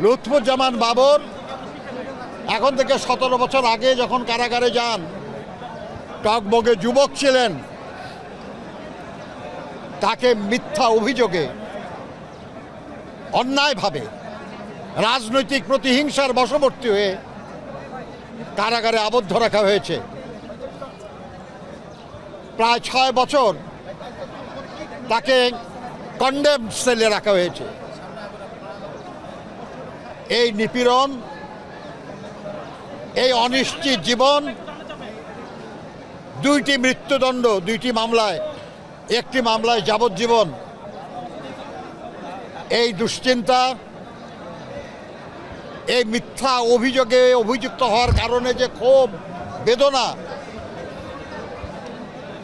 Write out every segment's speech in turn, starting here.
লুৎফুজ্জামান বাবর এখন থেকে ১৭ বছর আগে যখন কারাগারে যান, টগবগে যুবক ছিলেন, তাকে মিথ্যা অভিযোগে অন্যায়ভাবে রাজনৈতিক প্রতিহিংসার বশবর্তী হয়ে কারাগারে আবদ্ধ রাখা হয়েছে। প্রায় ৬ বছর তাকে কন্ডেম সেলে রাখা হয়েছে। এই নিপীড়ন, এই অনিশ্চিত জীবন, ২টি মৃত্যুদণ্ড, ২টি মামলায়, একটি মামলায় যাবজ্জীবন, এই দুশ্চিন্তা, এই মিথ্যা অভিযোগে অভিযুক্ত হওয়ার কারণে যে ক্ষোভ, বেদনা,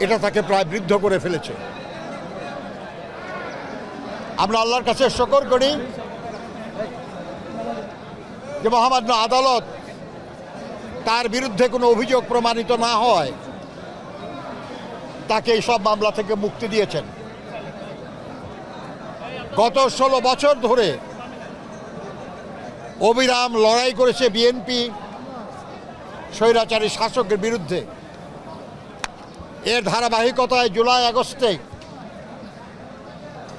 এটা তাকে প্রায় বৃদ্ধ করে ফেলেছে। আমরা আল্লাহর কাছে শুকর করি যে মহামান্য আদালত তার বিরুদ্ধে কোনো অভিযোগ প্রমাণিত না হয় তাকে এই সব মামলা থেকে মুক্তি দিয়েছেন। গত ১৬ বছর ধরে অবিরাম লড়াই করেছে বিএনপি স্বৈরাচারী শাসকের বিরুদ্ধে। এর ধারাবাহিকতায় জুলাই আগস্টে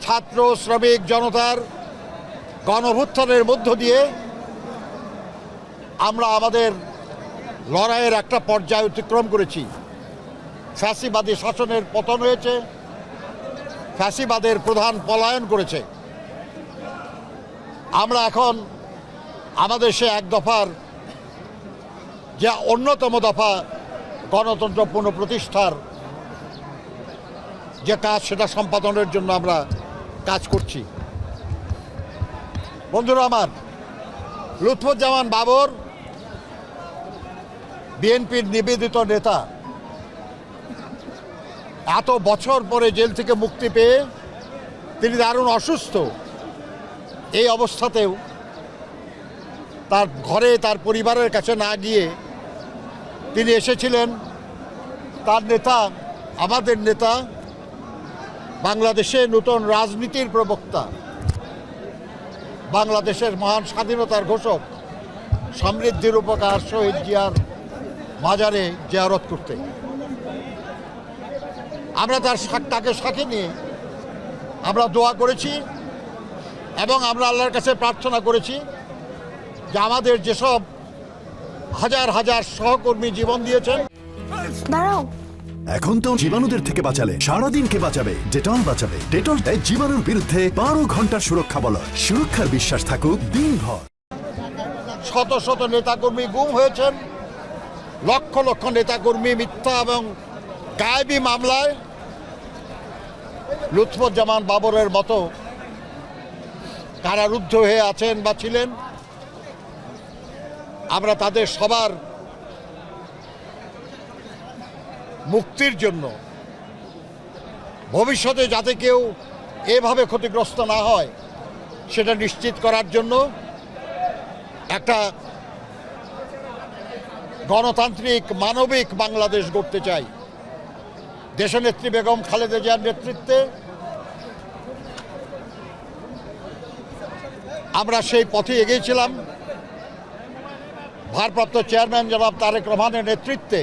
ছাত্র শ্রমিক জনতার গণঅভ্যুত্থানের মধ্য দিয়ে আমরা আমাদের লড়াইয়ের একটা পর্যায় অতিক্রম করেছি। ফ্যাসিবাদী শাসনের পতন হয়েছে, ফ্যাসিবাদের প্রধান পলায়ন করেছে। আমরা এখন আমাদের সে এক দফার যে অন্যতম দফা গণতন্ত্র পুনঃপ্রতিষ্ঠার যে কাজ, সেটা সম্পাদনের জন্য আমরা কাজ করছি। বন্ধুরা আমার, লুৎফুজ্জামান বাবর বিএনপির নিবেদিত নেতা। এত বছর পরে জেল থেকে মুক্তি পেয়ে তিনি দারুণ অসুস্থ। এই অবস্থাতেও তার ঘরে, তার পরিবারের কাছে না গিয়ে তিনি এসেছিলেন তার নেতা, আমাদের নেতা, বাংলাদেশে নতুন রাজনীতির প্রবক্তা, বাংলাদেশের মহান স্বাধীনতার ঘোষক, সমৃদ্ধির উপকার শহীদ জিয়ার মাজারে জিয়ারত করতে। আমরা তাকে সাথে নিয়ে আমরা দোয়া করেছি এবং আমরা আল্লাহর কাছে প্রার্থনা করেছি যে আমাদের যেসব হাজার হাজার সহকর্মী জীবন দিয়েছেন। দাঁড়াও, এখন তো জীবাণুদের থেকে বাঁচালে সারাদিন কে বাঁচাবে? ডেটল বাঁচাবে। ডেটল দেয় জীবাণুর বিরুদ্ধে ১২ ঘন্টার সুরক্ষা বলয়। সুরক্ষার বিশ্বাস থাকুক দিনভর। শত শত নেতাকর্মী গুম হয়েছেন, লক্ষ লক্ষ নেতাকর্মী মিথ্যা এবং গায়েবী মামলায় লুৎফুজ্জামান বাবরের মতো কারারুদ্ধ হয়ে আছেন বা ছিলেন। আমরা তাদের সবার মুক্তির জন্য, ভবিষ্যতে যাতে কেউ এভাবে ক্ষতিগ্রস্ত না হয় সেটা নিশ্চিত করার জন্য একটা গণতান্ত্রিক মানবিক বাংলাদেশ গড়তে চাই। দেশনেত্রী বেগম খালেদা জিয়ার নেতৃত্বে আমরা সেই পথে এগিয়েছিলাম। ভারপ্রাপ্ত চেয়ারম্যান জনাব তারেক রহমানের নেতৃত্বে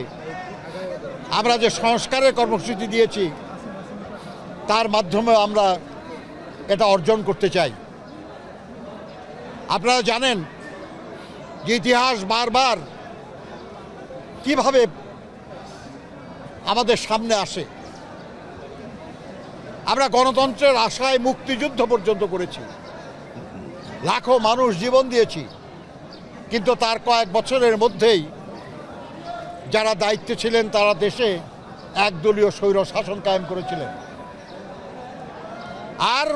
আমরা যে সংস্কারের কর্মসূচি দিয়েছি তার মাধ্যমে আমরা এটা অর্জন করতে চাই। আপনারা জানেন যে ইতিহাস বারবার কিভাবে আমাদের সামনে আসে। আমরা গণতন্ত্রের আশায় মুক্তিযুদ্ধ পর্যন্ত করেছি, লাখো মানুষ জীবন দিয়েছি, কিন্তু তার কয়েক বছরের মধ্যেই যারা দায়িত্বে ছিলেন তারা দেশে একদলীয় স্বৈর শাসন কায়েম করেছিলেন। আর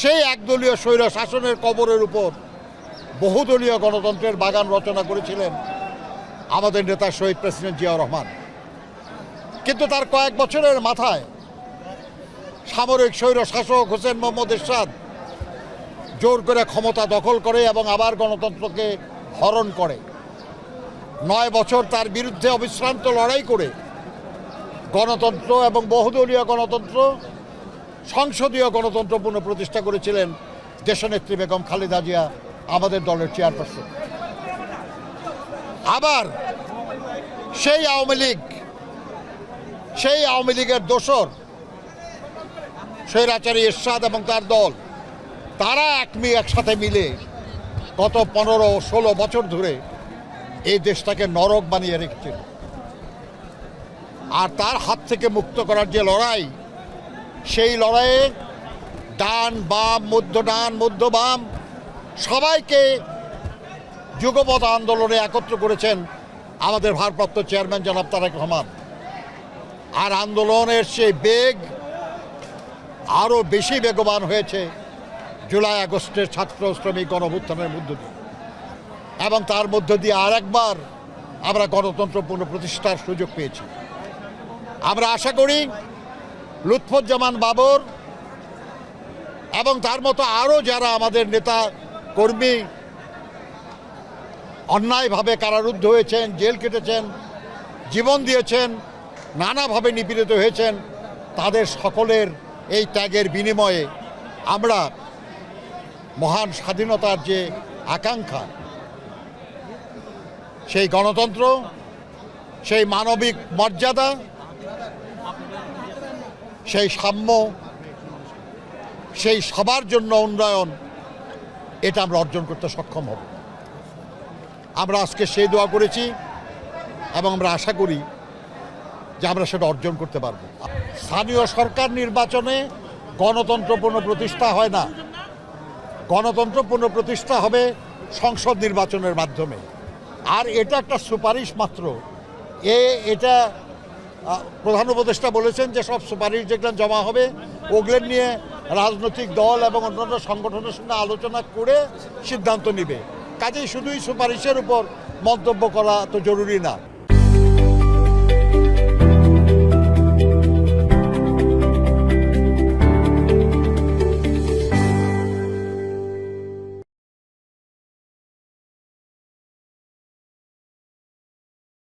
সেই একদলীয় স্বৈর শাসনের কবরের উপর বহুদলীয় গণতন্ত্রের বাগান রচনা করেছিলেন আমাদের নেতা শহীদ প্রেসিডেন্ট জিয়াউর রহমান। কিন্তু তার কয়েক বছরের মাথায় সামরিক স্বৈর শাসক হোসেন মোহাম্মদ এরশাদ জোর করে ক্ষমতা দখল করে এবং আবার গণতন্ত্রকে হরণ করে। 9 বছর তার বিরুদ্ধে অবিশ্রান্ত লড়াই করে গণতন্ত্র এবং বহুদলীয় গণতন্ত্র, সংসদীয় গণতন্ত্র পুনঃপ্রতিষ্ঠা করেছিলেন দেশনেত্রী বেগম খালেদা জিয়া আমাদের দলের চেয়ারপারসন। আবার সেই আওয়ামী লীগের দোসর স্বৈরাচারী এরশাদ এবং তার দল, তারা একসাথে মিলে গত 15-16 বছর ধরে এই দেশটাকে নরক বানিয়ে রেখেছিল। আর তার হাত থেকে মুক্ত করার যে লড়াই, সেই লড়াইয়ে ডান বাম মধ্য বাম সবাইকে যুগপৎ আন্দোলনে একত্র করেছেন আমাদের ভারপ্রাপ্ত চেয়ারম্যান জনাব তারেক রহমান। আর আন্দোলনের সেই বেগ আরও বেশি বেগবান হয়েছে জুলাই আগস্টের ছাত্র শ্রমিক গণঅভ্যুত্থানের মধ্য দিয়ে, এবং তার মধ্য দিয়ে আরেকবার আমরা গণতন্ত্র পুনঃপ্রতিষ্ঠার সুযোগ পেয়েছি। আমরা আশা করি লুৎফুজ্জামান বাবর এবং তার মতো আরও যারা আমাদের নেতা কর্মী অন্যায়ভাবে কারারুদ্ধ হয়েছেন, জেল কেটেছেন, জীবন দিয়েছেন, নানাভাবে নিপীড়িত হয়েছেন, তাদের সকলের এই ত্যাগের বিনিময়ে আমরা মহান স্বাধীনতার যে আকাঙ্ক্ষা, সেই গণতন্ত্র, সেই মানবিক মর্যাদা, সেই সাম্য, সেই সবার জন্য উন্নয়ন, এটা আমরা অর্জন করতে সক্ষম হব। আমরা আজকে সেই দোয়া করেছি এবং আমরা আশা করি যে আমরা সেটা অর্জন করতে পারব। স্থানীয় সরকার নির্বাচনে গণতন্ত্র পুনঃপ্রতিষ্ঠা হয় না, গণতন্ত্র পুনঃপ্রতিষ্ঠা হবে সংসদ নির্বাচনের মাধ্যমে। আর এটা একটা সুপারিশ মাত্র। এটা প্রধান উপদেষ্টা বলেছেন যে সব সুপারিশ যেগুলো জমা হবে ওগুলো নিয়ে রাজনৈতিক দল এবং অন্যান্য সংগঠনের সঙ্গে আলোচনা করে সিদ্ধান্ত নেবে। কাজেই শুধুই সুপারিশের উপর মন্তব্য করা তো জরুরি না।